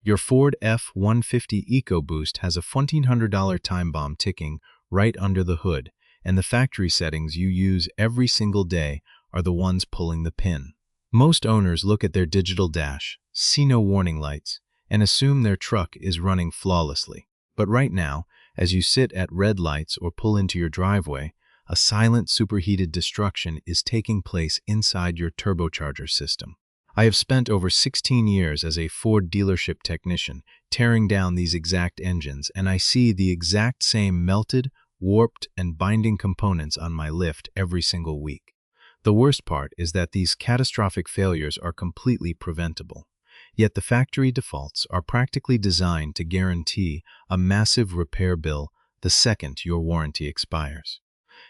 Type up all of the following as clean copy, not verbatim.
Your Ford F-150 EcoBoost has a $1,400 time bomb ticking right under the hood, and the factory settings you use every single day are the ones pulling the pin. Most owners look at their digital dash, see no warning lights, and assume their truck is running flawlessly. But right now, as you sit at red lights or pull into your driveway, a silent superheated destruction is taking place inside your turbocharger system. I have spent over 16 years as a Ford dealership technician tearing down these exact engines, and I see the exact same melted, warped, and binding components on my lift every single week. The worst part is that these catastrophic failures are completely preventable. Yet the factory defaults are practically designed to guarantee a massive repair bill the second your warranty expires.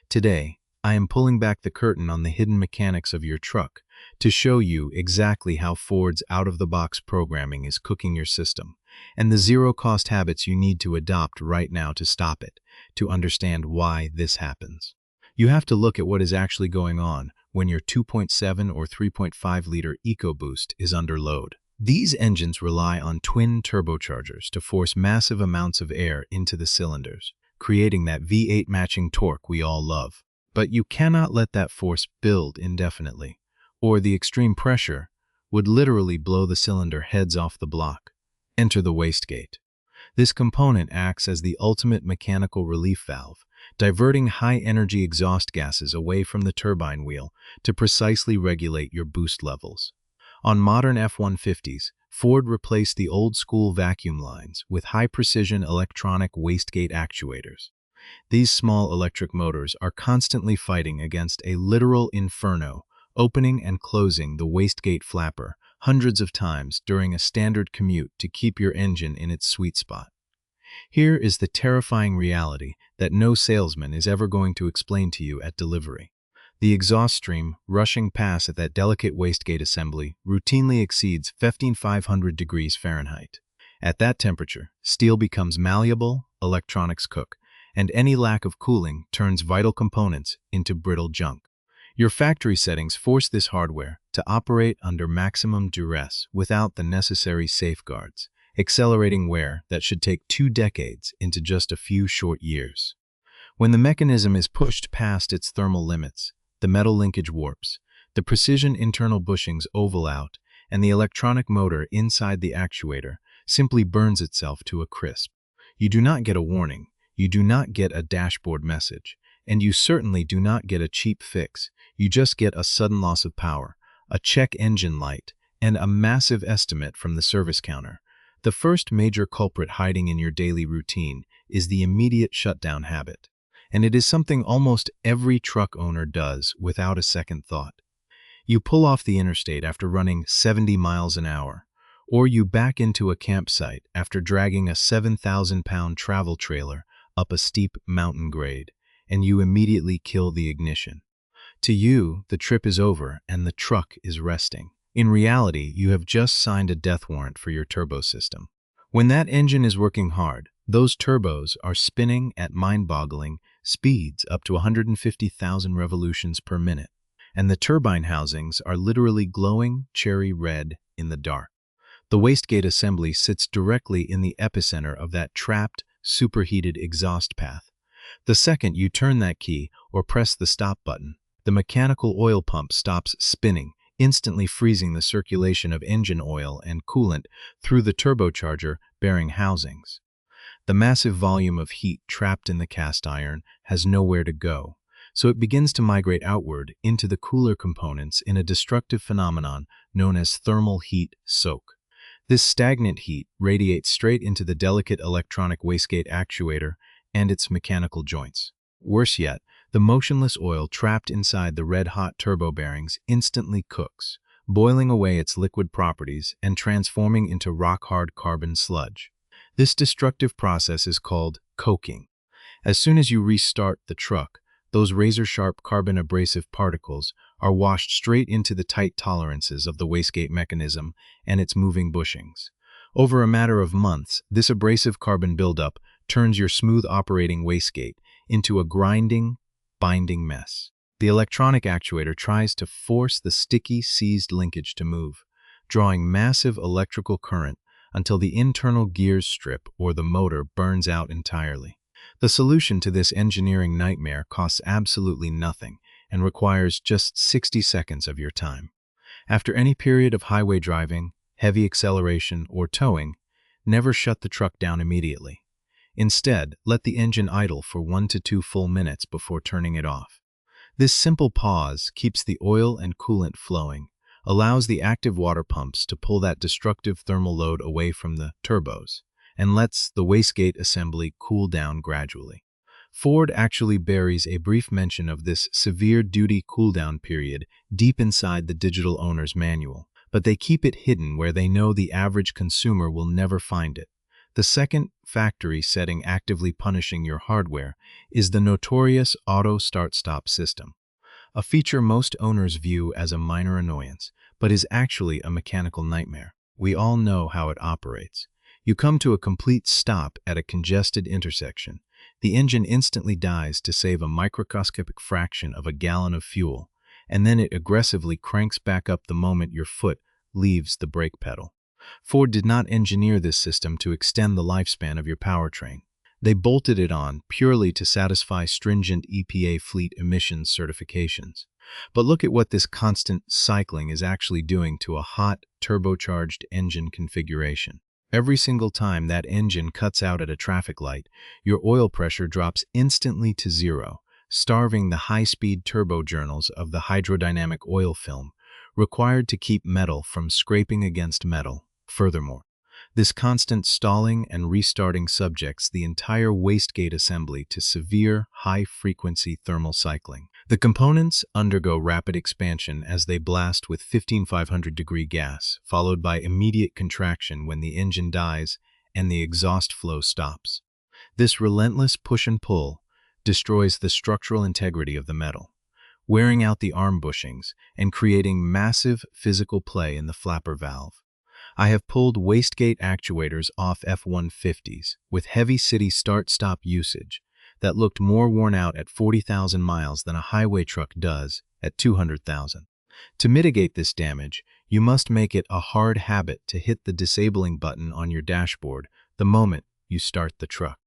Today, I am pulling back the curtain on the hidden mechanics of your truck to show you exactly how Ford's out-of-the-box programming is cooking your system, and the zero-cost habits you need to adopt right now to stop it, to understand why this happens. You have to look at what is actually going on when your 2.7 or 3.5-liter EcoBoost is under load. These engines rely on twin turbochargers to force massive amounts of air into the cylinders, creating that V8 matching torque we all love. But you cannot let that force build indefinitely, or the extreme pressure would literally blow the cylinder heads off the block. Enter the wastegate. This component acts as the ultimate mechanical relief valve, diverting high-energy exhaust gases away from the turbine wheel to precisely regulate your boost levels. On modern F-150s, Ford replaced the old-school vacuum lines with high-precision electronic wastegate actuators. These small electric motors are constantly fighting against a literal inferno, opening and closing the wastegate flapper hundreds of times during a standard commute to keep your engine in its sweet spot. Here is the terrifying reality that no salesman is ever going to explain to you at delivery. The exhaust stream rushing past at that delicate wastegate assembly routinely exceeds 15,500 degrees Fahrenheit. At that temperature, steel becomes malleable, electronics cook, and any lack of cooling turns vital components into brittle junk. Your factory settings force this hardware to operate under maximum duress without the necessary safeguards, accelerating wear that should take 2 decades into just a few short years. When the mechanism is pushed past its thermal limits, the metal linkage warps, the precision internal bushings oval out, and the electronic motor inside the actuator simply burns itself to a crisp. You do not get a warning, you do not get a dashboard message, and you certainly do not get a cheap fix. You just get a sudden loss of power, a check engine light, and a massive estimate from the service counter. The first major culprit hiding in your daily routine is the immediate shutdown habit. And it is something almost every truck owner does without a second thought. You pull off the interstate after running 70 miles an hour, or you back into a campsite after dragging a 7,000-pound travel trailer up a steep mountain grade, and you immediately kill the ignition. To you, the trip is over and the truck is resting. In reality, you have just signed a death warrant for your turbo system. When that engine is working hard, those turbos are spinning at mind-boggling speeds up to 150,000 revolutions per minute, and the turbine housings are literally glowing cherry red in the dark. The wastegate assembly sits directly in the epicenter of that trapped, superheated exhaust path. The second you turn that key or press the stop button, the mechanical oil pump stops spinning, instantly freezing the circulation of engine oil and coolant through the turbocharger bearing housings. The massive volume of heat trapped in the cast iron has nowhere to go, so it begins to migrate outward into the cooler components in a destructive phenomenon known as thermal heat soak. This stagnant heat radiates straight into the delicate electronic wastegate actuator and its mechanical joints. Worse yet, the motionless oil trapped inside the red-hot turbo bearings instantly cooks, boiling away its liquid properties and transforming into rock-hard carbon sludge. This destructive process is called coking. As soon as you restart the truck, those razor-sharp carbon abrasive particles are washed straight into the tight tolerances of the wastegate mechanism and its moving bushings. Over a matter of months, this abrasive carbon buildup turns your smooth operating wastegate into a grinding, binding mess. The electronic actuator tries to force the sticky, seized linkage to move, drawing massive electrical current until the internal gears strip or the motor burns out entirely. The solution to this engineering nightmare costs absolutely nothing and requires just 60 seconds of your time. After any period of highway driving, heavy acceleration, or towing, never shut the truck down immediately. Instead, let the engine idle for 1 to 2 full minutes before turning it off. This simple pause keeps the oil and coolant flowing, allows the active water pumps to pull that destructive thermal load away from the turbos, and lets the wastegate assembly cool down gradually. Ford actually buries a brief mention of this severe duty cooldown period deep inside the digital owner's manual, but they keep it hidden where they know the average consumer will never find it. The second factory setting actively punishing your hardware is the notorious auto start-stop system, a feature most owners view as a minor annoyance, but is actually a mechanical nightmare. We all know how it operates. You come to a complete stop at a congested intersection. The engine instantly dies to save a microscopic fraction of a gallon of fuel, and then it aggressively cranks back up the moment your foot leaves the brake pedal. Ford did not engineer this system to extend the lifespan of your powertrain. They bolted it on purely to satisfy stringent EPA fleet emissions certifications. But look at what this constant cycling is actually doing to a hot, turbocharged engine configuration. Every single time that engine cuts out at a traffic light, your oil pressure drops instantly to zero, starving the high-speed turbo journals of the hydrodynamic oil film required to keep metal from scraping against metal. Furthermore, this constant stalling and restarting subjects the entire wastegate assembly to severe, high-frequency thermal cycling. The components undergo rapid expansion as they blast with 15,500-degree gas, followed by immediate contraction when the engine dies and the exhaust flow stops. This relentless push and pull destroys the structural integrity of the metal, wearing out the arm bushings and creating massive physical play in the flapper valve. I have pulled wastegate actuators off F-150s with heavy city start-stop usage that looked more worn out at 40,000 miles than a highway truck does at 200,000. To mitigate this damage, you must make it a hard habit to hit the disabling button on your dashboard the moment you start the truck.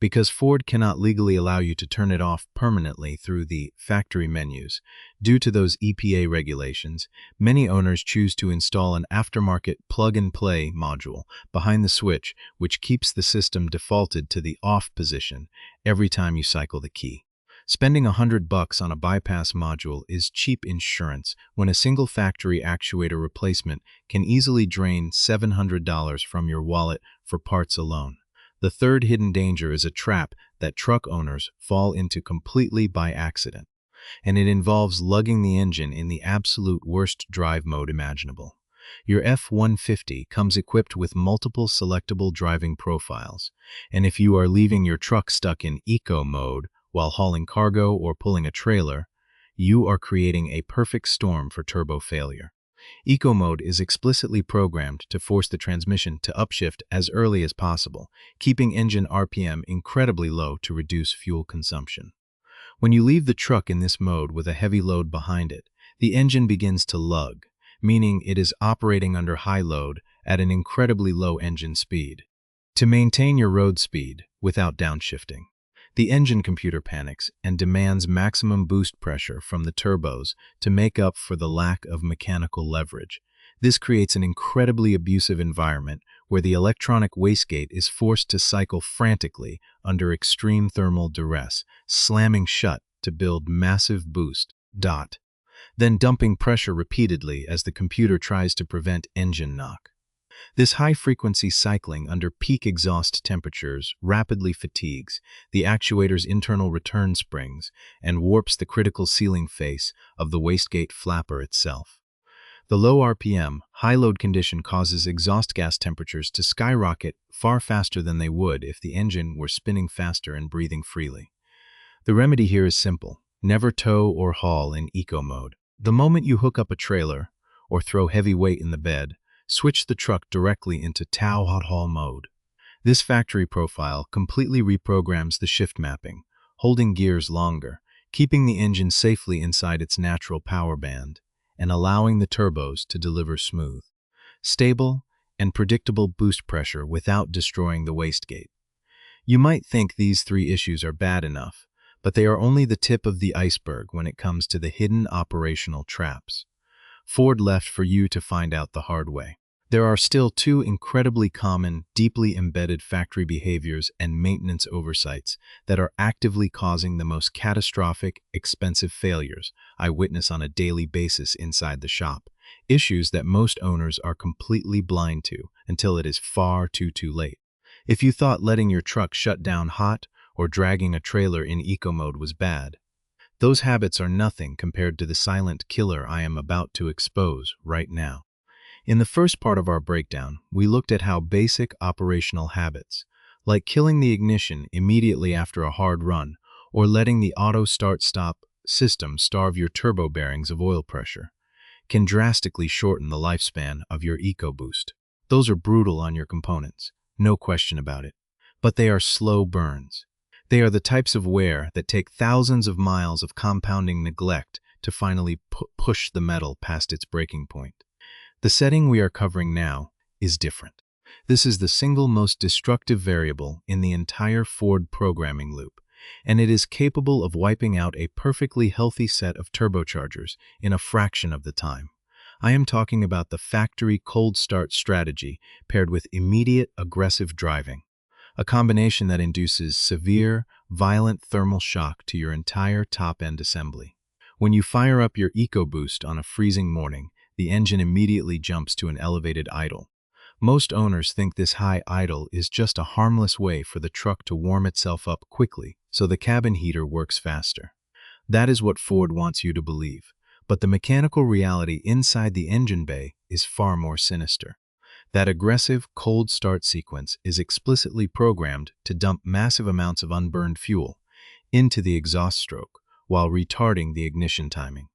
Because Ford cannot legally allow you to turn it off permanently through the factory menus, due to those EPA regulations, many owners choose to install an aftermarket plug-and-play module behind the switch, which keeps the system defaulted to the off position every time you cycle the key. Spending $100 on a bypass module is cheap insurance when a single factory actuator replacement can easily drain $700 from your wallet for parts alone. The third hidden danger is a trap that truck owners fall into completely by accident, and it involves lugging the engine in the absolute worst drive mode imaginable. Your F-150 comes equipped with multiple selectable driving profiles, and if you are leaving your truck stuck in eco mode while hauling cargo or pulling a trailer, you are creating a perfect storm for turbo failure. Eco mode is explicitly programmed to force the transmission to upshift as early as possible, keeping engine RPM incredibly low to reduce fuel consumption. When you leave the truck in this mode with a heavy load behind it, the engine begins to lug, meaning it is operating under high load at an incredibly low engine speed. To maintain your road speed without downshifting, the engine computer panics and demands maximum boost pressure from the turbos to make up for the lack of mechanical leverage. This creates an incredibly abusive environment where the electronic wastegate is forced to cycle frantically under extreme thermal duress, slamming shut to build massive boost, then dumping pressure repeatedly as the computer tries to prevent engine knock. This high-frequency cycling under peak exhaust temperatures rapidly fatigues the actuator's internal return springs and warps the critical sealing face of the wastegate flapper itself. The low RPM, high-load condition causes exhaust gas temperatures to skyrocket far faster than they would if the engine were spinning faster and breathing freely. The remedy here is simple. Never tow or haul in eco mode. The moment you hook up a trailer or throw heavy weight in the bed, switch the truck directly into tow hot haul mode. This factory profile completely reprograms the shift mapping, holding gears longer, keeping the engine safely inside its natural power band, and allowing the turbos to deliver smooth, stable, and predictable boost pressure without destroying the wastegate. You might think these three issues are bad enough, but they are only the tip of the iceberg when it comes to the hidden operational traps Ford left for you to find out the hard way. There are still two incredibly common, deeply embedded factory behaviors and maintenance oversights that are actively causing the most catastrophic, expensive failures I witness on a daily basis inside the shop. Issues that most owners are completely blind to until it is far too late. If you thought letting your truck shut down hot or dragging a trailer in eco mode was bad, those habits are nothing compared to the silent killer I am about to expose right now. In the first part of our breakdown, we looked at how basic operational habits, like killing the ignition immediately after a hard run or letting the auto start-stop system starve your turbo bearings of oil pressure, can drastically shorten the lifespan of your EcoBoost. Those are brutal on your components, no question about it, but they are slow burns. They are the types of wear that take thousands of miles of compounding neglect to finally push the metal past its breaking point. The setting we are covering now is different. This is the single most destructive variable in the entire Ford programming loop, and it is capable of wiping out a perfectly healthy set of turbochargers in a fraction of the time. I am talking about the factory cold start strategy paired with immediate aggressive driving, a combination that induces severe, violent thermal shock to your entire top-end assembly. When you fire up your EcoBoost on a freezing morning, the engine immediately jumps to an elevated idle. Most owners think this high idle is just a harmless way for the truck to warm itself up quickly so the cabin heater works faster. That is what Ford wants you to believe, but the mechanical reality inside the engine bay is far more sinister. That aggressive cold start sequence is explicitly programmed to dump massive amounts of unburned fuel into the exhaust stroke while retarding the ignition timing.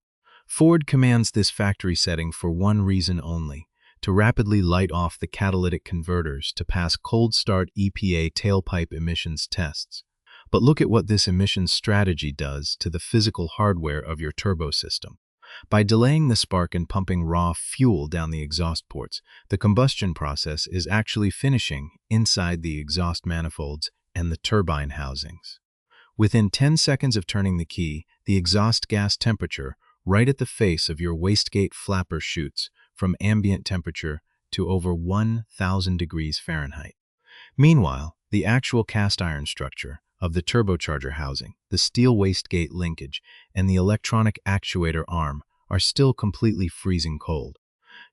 Ford commands this factory setting for one reason only: to rapidly light off the catalytic converters to pass cold start EPA tailpipe emissions tests. But look at what this emissions strategy does to the physical hardware of your turbo system. By delaying the spark and pumping raw fuel down the exhaust ports, the combustion process is actually finishing inside the exhaust manifolds and the turbine housings. Within 10 seconds of turning the key, the exhaust gas temperature right at the face of your wastegate flapper shoots from ambient temperature to over 1,000 degrees Fahrenheit. Meanwhile, the actual cast iron structure of the turbocharger housing, the steel wastegate linkage, and the electronic actuator arm are still completely freezing cold.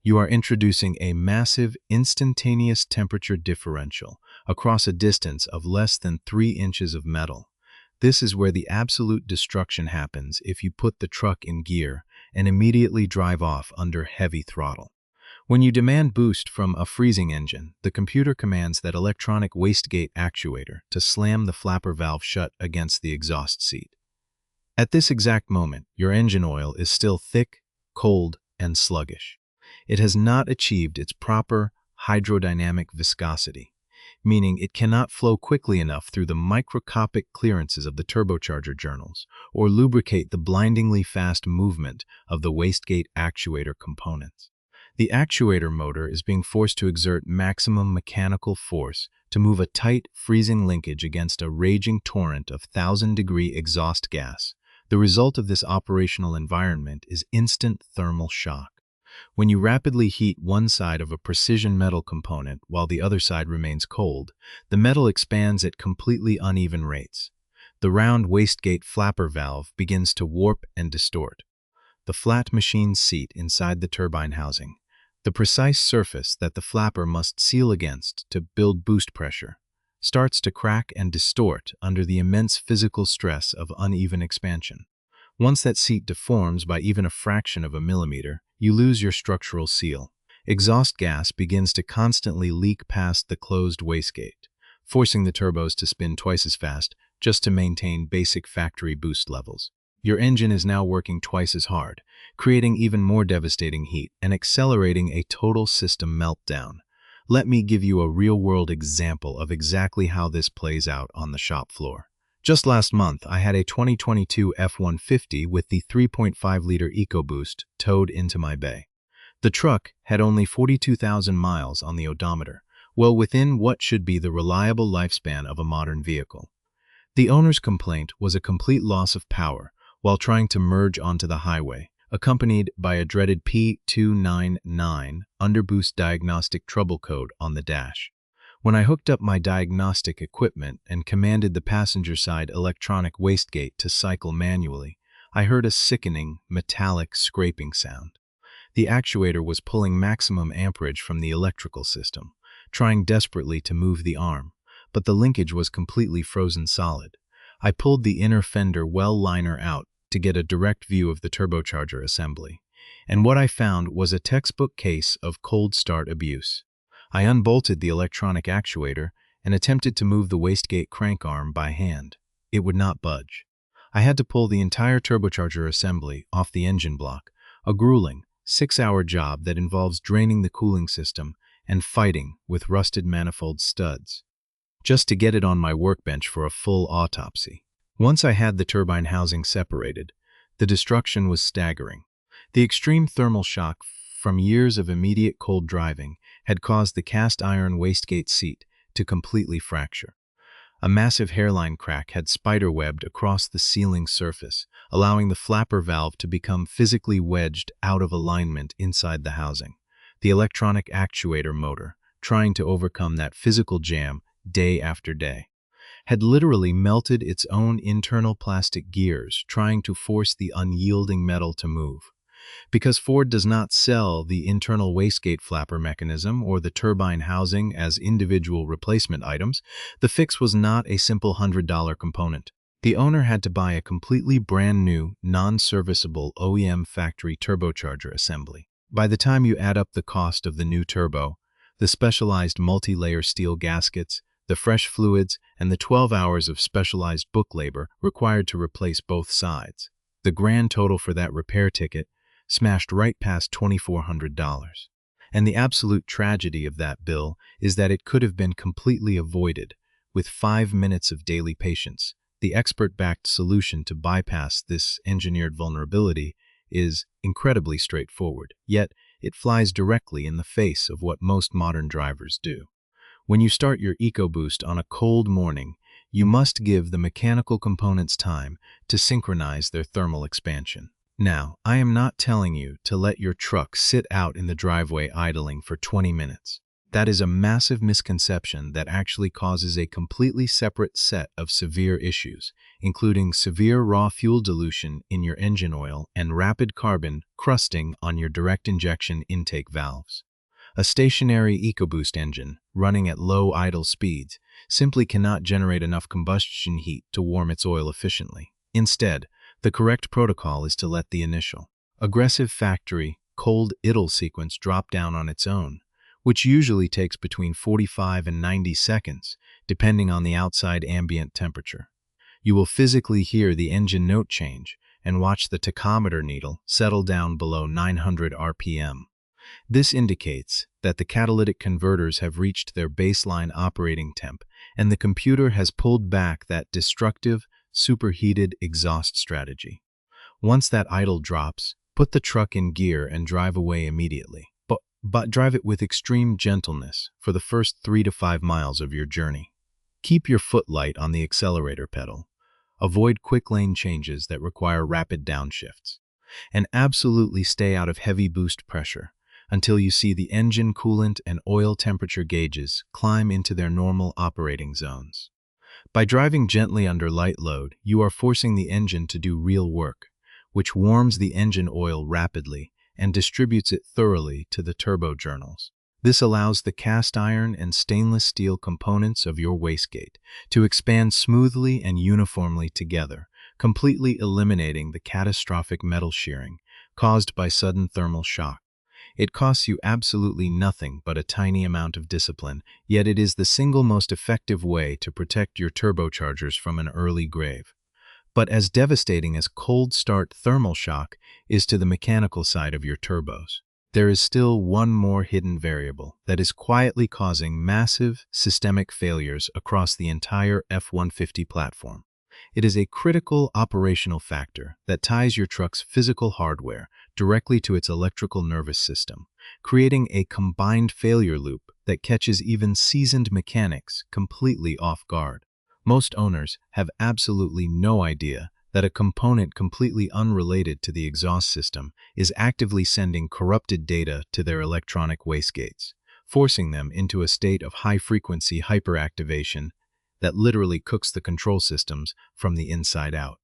You are introducing a massive, instantaneous temperature differential across a distance of less than 3 inches of metal. This is where the absolute destruction happens if you put the truck in gear and immediately drive off under heavy throttle. When you demand boost from a freezing engine, the computer commands that electronic wastegate actuator to slam the flapper valve shut against the exhaust seat. At this exact moment, your engine oil is still thick, cold, and sluggish. It has not achieved its proper hydrodynamic viscosity, meaning it cannot flow quickly enough through the microscopic clearances of the turbocharger journals or lubricate the blindingly fast movement of the wastegate actuator components. The actuator motor is being forced to exert maximum mechanical force to move a tight, freezing linkage against a raging torrent of 1,000-degree exhaust gas. The result of this operational environment is instant thermal shock. When you rapidly heat one side of a precision metal component while the other side remains cold, the metal expands at completely uneven rates. The round wastegate flapper valve begins to warp and distort. The flat machine seat inside the turbine housing, the precise surface that the flapper must seal against to build boost pressure, starts to crack and distort under the immense physical stress of uneven expansion. Once that seat deforms by even a fraction of a millimeter, you lose your structural seal. Exhaust gas begins to constantly leak past the closed wastegate, forcing the turbos to spin twice as fast just to maintain basic factory boost levels. Your engine is now working twice as hard, creating even more devastating heat and accelerating a total system meltdown. Let me give you a real-world example of exactly how this plays out on the shop floor. Just last month, I had a 2022 F-150 with the 3.5-liter EcoBoost towed into my bay. The truck had only 42,000 miles on the odometer, well within what should be the reliable lifespan of a modern vehicle. The owner's complaint was a complete loss of power while trying to merge onto the highway, accompanied by a dreaded P299 underboost diagnostic trouble code on the dash. When I hooked up my diagnostic equipment and commanded the passenger side electronic wastegate to cycle manually, I heard a sickening, metallic scraping sound. The actuator was pulling maximum amperage from the electrical system, trying desperately to move the arm, but the linkage was completely frozen solid. I pulled the inner fender well liner out to get a direct view of the turbocharger assembly, and what I found was a textbook case of cold start abuse. I unbolted the electronic actuator and attempted to move the wastegate crank arm by hand. It would not budge. I had to pull the entire turbocharger assembly off the engine block, a grueling, 6-hour job that involves draining the cooling system and fighting with rusted manifold studs, just to get it on my workbench for a full autopsy. Once I had the turbine housing separated, the destruction was staggering. The extreme thermal shock from years of immediate cold driving had caused the cast iron wastegate seat to completely fracture. A massive hairline crack had spiderwebbed across the sealing surface, allowing the flapper valve to become physically wedged out of alignment inside the housing. The electronic actuator motor, trying to overcome that physical jam day after day, had literally melted its own internal plastic gears, trying to force the unyielding metal to move. Because Ford does not sell the internal wastegate flapper mechanism or the turbine housing as individual replacement items, the fix was not a simple $100 component. The owner had to buy a completely brand new, non-serviceable OEM factory turbocharger assembly. By the time you add up the cost of the new turbo, the specialized multi-layer steel gaskets, the fresh fluids, and the 12 hours of specialized book labor required to replace both sides, the grand total for that repair ticket smashed right past $2,400. And the absolute tragedy of that bill is that it could have been completely avoided with 5 minutes of daily patience. The expert-backed solution to bypass this engineered vulnerability is incredibly straightforward, yet it flies directly in the face of what most modern drivers do. When you start your EcoBoost on a cold morning, you must give the mechanical components time to synchronize their thermal expansion. Now, I am not telling you to let your truck sit out in the driveway idling for 20 minutes. That is a massive misconception that actually causes a completely separate set of severe issues, including severe raw fuel dilution in your engine oil and rapid carbon crusting on your direct injection intake valves. A stationary EcoBoost engine, running at low idle speeds, simply cannot generate enough combustion heat to warm its oil efficiently. Instead, the correct protocol is to let the initial, aggressive factory, cold idle sequence drop down on its own, which usually takes between 45 and 90 seconds, depending on the outside ambient temperature. You will physically hear the engine note change and watch the tachometer needle settle down below 900 RPM. This indicates that the catalytic converters have reached their baseline operating temp, and the computer has pulled back that destructive, superheated exhaust strategy. Once that idle drops, put the truck in gear and drive away immediately. But drive it with extreme gentleness for the first 3 to 5 miles of your journey. Keep your foot light on the accelerator pedal. Avoid quick lane changes that require rapid downshifts. And absolutely stay out of heavy boost pressure until you see the engine coolant and oil temperature gauges climb into their normal operating zones. By driving gently under light load, you are forcing the engine to do real work, which warms the engine oil rapidly and distributes it thoroughly to the turbo journals. This allows the cast iron and stainless steel components of your wastegate to expand smoothly and uniformly together, completely eliminating the catastrophic metal shearing caused by sudden thermal shock. It costs you absolutely nothing but a tiny amount of discipline, yet it is the single most effective way to protect your turbochargers from an early grave. But as devastating as cold start thermal shock is to the mechanical side of your turbos, there is still one more hidden variable that is quietly causing massive systemic failures across the entire F-150 platform. It is a critical operational factor that ties your truck's physical hardware directly to its electrical nervous system, creating a combined failure loop that catches even seasoned mechanics completely off guard. Most owners have absolutely no idea that a component completely unrelated to the exhaust system is actively sending corrupted data to their electronic wastegates, forcing them into a state of high-frequency hyperactivation that literally cooks the control systems from the inside out.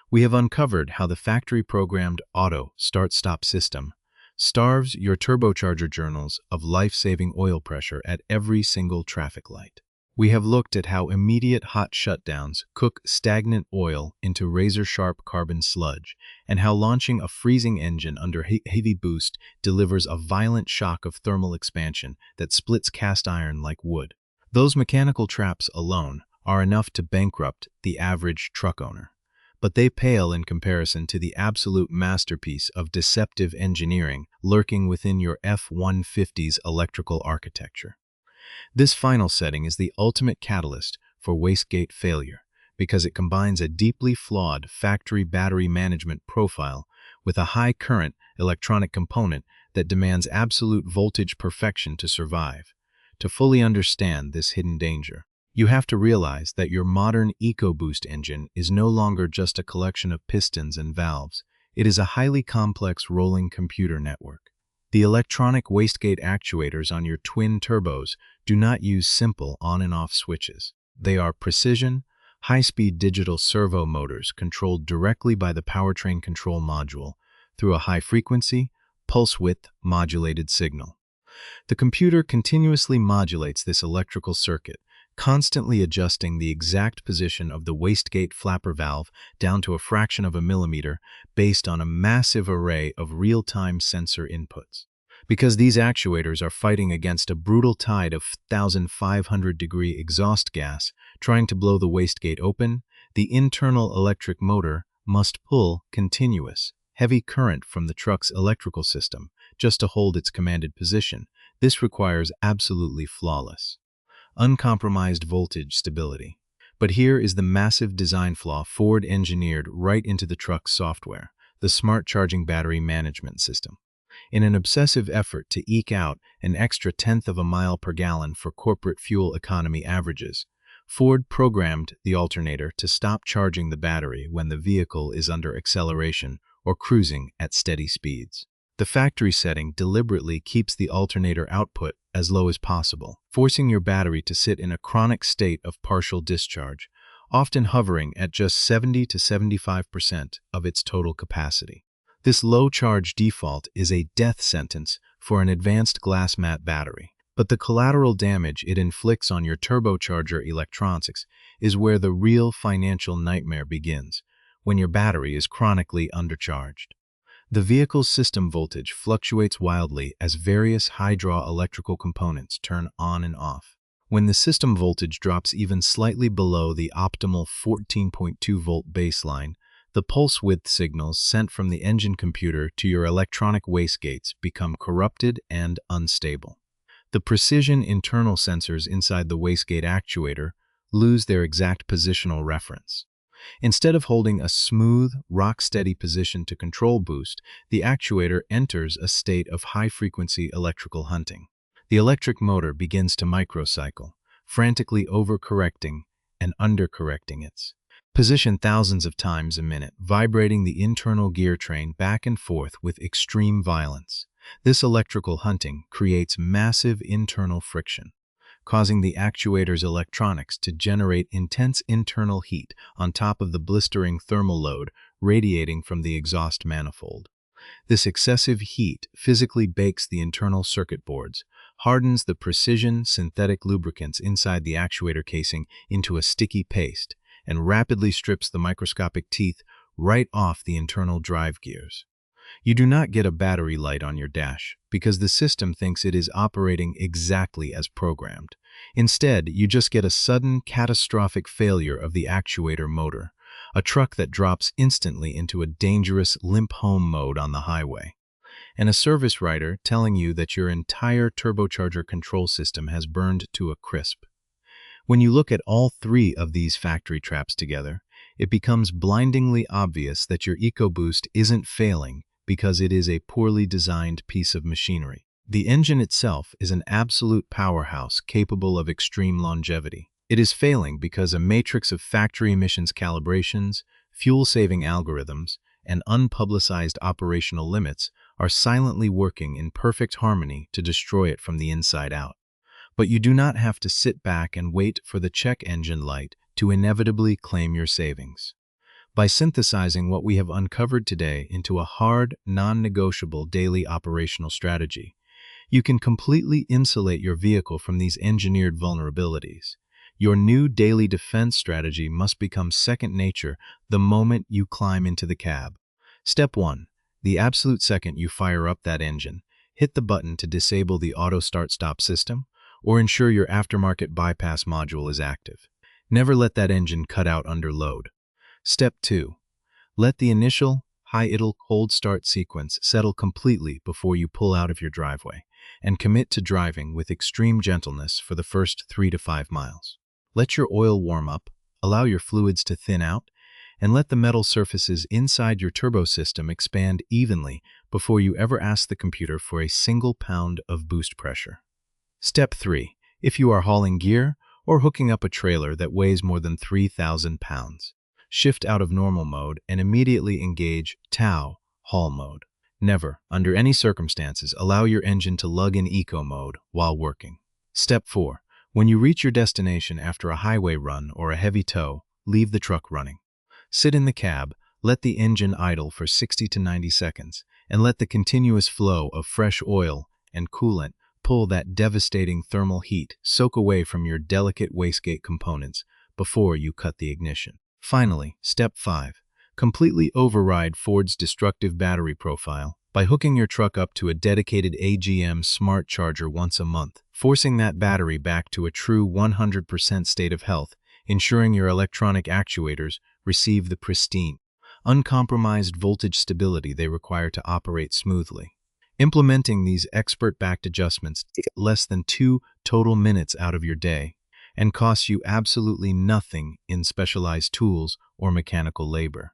We have uncovered how the factory-programmed auto start-stop system starves your turbocharger journals of life-saving oil pressure at every single traffic light. We have looked at how immediate hot shutdowns cook stagnant oil into razor-sharp carbon sludge, and how launching a freezing engine under heavy boost delivers a violent shock of thermal expansion that splits cast iron like wood. Those mechanical traps alone are enough to bankrupt the average truck owner, but they pale in comparison to the absolute masterpiece of deceptive engineering lurking within your F-150's electrical architecture. This final setting is the ultimate catalyst for wastegate failure because it combines a deeply flawed factory battery management profile with a high-current electronic component that demands absolute voltage perfection to survive. To fully understand this hidden danger, you have to realize that your modern EcoBoost engine is no longer just a collection of pistons and valves. It is a highly complex rolling computer network. The electronic wastegate actuators on your twin turbos do not use simple on and off switches. They are precision, high-speed digital servo motors controlled directly by the powertrain control module through a high-frequency, pulse-width modulated signal. The computer continuously modulates this electrical circuit, constantly adjusting the exact position of the wastegate flapper valve down to a fraction of a millimeter based on a massive array of real-time sensor inputs. Because these actuators are fighting against a brutal tide of 1,500-degree exhaust gas trying to blow the wastegate open, the internal electric motor must pull continuous, heavy current from the truck's electrical system just to hold its commanded position. This requires absolutely flawless, uncompromised voltage stability. But here is the massive design flaw Ford engineered right into the truck's software, the Smart Charging Battery Management System. In an obsessive effort to eke out an extra tenth of a mile per gallon for corporate fuel economy averages, Ford programmed the alternator to stop charging the battery when the vehicle is under acceleration or cruising at steady speeds. The factory setting deliberately keeps the alternator output as low as possible, forcing your battery to sit in a chronic state of partial discharge, often hovering at just 70 to 75% of its total capacity. This low charge default is a death sentence for an advanced glass mat battery, but the collateral damage it inflicts on your turbocharger electronics is where the real financial nightmare begins, when your battery is chronically undercharged. The vehicle's system voltage fluctuates wildly as various high-draw electrical components turn on and off. When the system voltage drops even slightly below the optimal 14.2-volt baseline, the pulse width signals sent from the engine computer to your electronic wastegates become corrupted and unstable. The precision internal sensors inside the wastegate actuator lose their exact positional reference. Instead of holding a smooth, rock-steady position to control boost, the actuator enters a state of high-frequency electrical hunting. The electric motor begins to microcycle, frantically overcorrecting and undercorrecting its position thousands of times a minute, vibrating the internal gear train back and forth with extreme violence. This electrical hunting creates massive internal friction, causing the actuator's electronics to generate intense internal heat on top of the blistering thermal load radiating from the exhaust manifold. This excessive heat physically bakes the internal circuit boards, hardens the precision synthetic lubricants inside the actuator casing into a sticky paste, and rapidly strips the microscopic teeth right off the internal drive gears. You do not get a battery light on your dash because the system thinks it is operating exactly as programmed. Instead, you just get a sudden catastrophic failure of the actuator motor, a truck that drops instantly into a dangerous limp home mode on the highway, and a service writer telling you that your entire turbocharger control system has burned to a crisp. When you look at all three of these factory traps together, it becomes blindingly obvious that your EcoBoost isn't failing because it is a poorly designed piece of machinery. The engine itself is an absolute powerhouse capable of extreme longevity. It is failing because a matrix of factory emissions calibrations, fuel-saving algorithms, and unpublicized operational limits are silently working in perfect harmony to destroy it from the inside out. But you do not have to sit back and wait for the check engine light to inevitably claim your savings. By synthesizing what we have uncovered today into a hard, non-negotiable daily operational strategy, you can completely insulate your vehicle from these engineered vulnerabilities. Your new daily defense strategy must become second nature the moment you climb into the cab. Step 1. The absolute second you fire up that engine, hit the button to disable the auto start-stop system or ensure your aftermarket bypass module is active. Never let that engine cut out under load. Step 2. Let the initial high-idle cold start sequence settle completely before you pull out of your driveway, and commit to driving with extreme gentleness for the first 3 to 5 miles. Let your oil warm up, allow your fluids to thin out, and let the metal surfaces inside your turbo system expand evenly before you ever ask the computer for a single pound of boost pressure. Step 3. If you are hauling gear or hooking up a trailer that weighs more than 3,000 pounds, shift out of normal mode and immediately engage TOW haul mode. Never, under any circumstances, allow your engine to lug in eco mode while working. Step 4. When you reach your destination after a highway run or a heavy tow, leave the truck running. Sit in the cab, let the engine idle for 60 to 90 seconds, and let the continuous flow of fresh oil and coolant pull that devastating thermal heat soak away from your delicate wastegate components before you cut the ignition. Finally, Step 5. Completely override Ford's destructive battery profile by hooking your truck up to a dedicated AGM smart charger once a month, forcing that battery back to a true 100% state of health, ensuring your electronic actuators receive the pristine, uncompromised voltage stability they require to operate smoothly. Implementing these expert-backed adjustments takes less than 2 total minutes out of your day and costs you absolutely nothing in specialized tools or mechanical labor.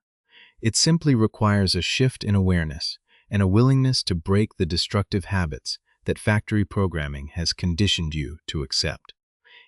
It simply requires a shift in awareness and a willingness to break the destructive habits that factory programming has conditioned you to accept.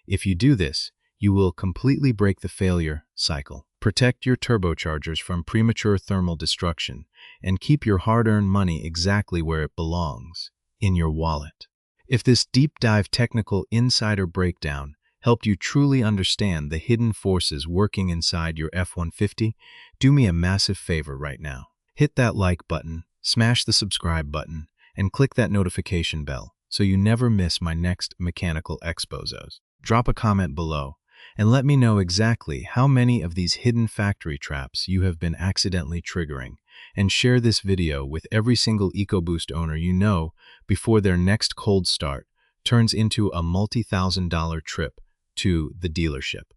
If you do this, you will completely break the failure cycle, protect your turbochargers from premature thermal destruction, and keep your hard-earned money exactly where it belongs, in your wallet. If this deep dive technical insider breakdown helped you truly understand the hidden forces working inside your F-150, do me a massive favor right now. Hit that like button, smash the subscribe button, and click that notification bell so you never miss my next mechanical exposos. Drop a comment below and let me know exactly how many of these hidden factory traps you have been accidentally triggering, and share this video with every single EcoBoost owner you know before their next cold start turns into a multi-thousand-dollar trip to the dealership.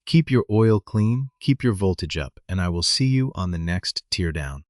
Keep your oil clean, keep your voltage up, and I will see you on the next teardown.